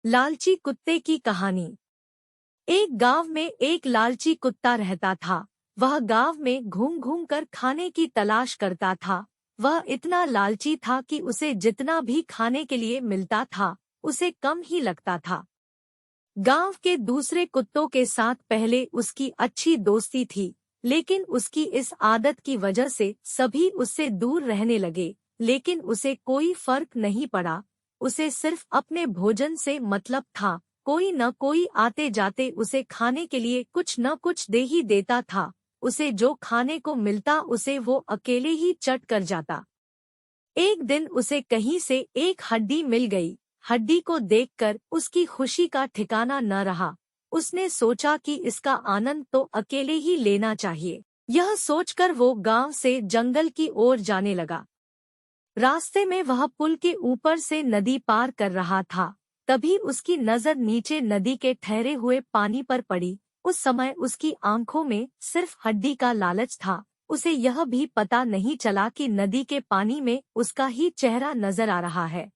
लालची कुत्ते की कहानी। एक गांव में एक लालची कुत्ता रहता था। वह गांव में घूम घूम कर खाने की तलाश करता था। वह इतना लालची था कि उसे जितना भी खाने के लिए मिलता था उसे कम ही लगता था। गांव के दूसरे कुत्तों के साथ पहले उसकी अच्छी दोस्ती थी, लेकिन उसकी इस आदत की वजह से सभी उससे दूर रहने लगे। लेकिन उसे कोई फर्क नहीं पड़ा। उसे सिर्फ अपने भोजन से मतलब था। कोई न कोई आते जाते उसे खाने के लिए कुछ न कुछ दे ही देता था। उसे जो खाने को मिलता उसे वो अकेले ही चट कर जाता। एक दिन उसे कहीं से एक हड्डी मिल गई। हड्डी को देखकर उसकी खुशी का ठिकाना न रहा। उसने सोचा कि इसका आनंद तो अकेले ही लेना चाहिए। यह सोचकर वो गांव से जंगल की ओर जाने लगा। रास्ते में वह पुल के ऊपर से नदी पार कर रहा था। तभी उसकी नजर नीचे नदी के ठहरे हुए पानी पर पड़ी। उस समय उसकी आंखों में सिर्फ हड्डी का लालच था। उसे यह भी पता नहीं चला कि नदी के पानी में उसका ही चेहरा नजर आ रहा है।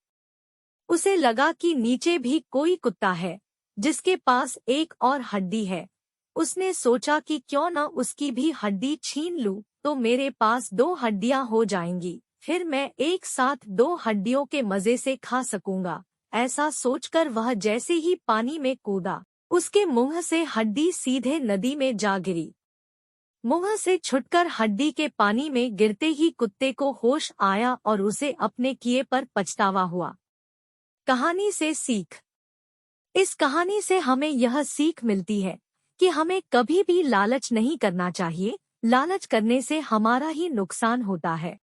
उसे लगा कि नीचे भी कोई कुत्ता है जिसके पास एक और हड्डी है। उसने सोचा कि क्यों न उसकी भी हड्डी छीन लूं, तो मेरे पास दो हड्डियां हो जाएंगी। फिर मैं एक साथ दो हड्डियों के मजे से खा सकूंगा। ऐसा सोचकर वह जैसे ही पानी में कूदा, उसके मुंह से हड्डी सीधे नदी में जा गिरी। मुंह से छुटकर हड्डी के पानी में गिरते ही कुत्ते को होश आया और उसे अपने किए पर पछतावा हुआ। कहानी से सीख। इस कहानी से हमें यह सीख मिलती है कि हमें कभी भी लालच नहीं करना चाहिए। लालच करने से हमारा ही नुकसान होता है।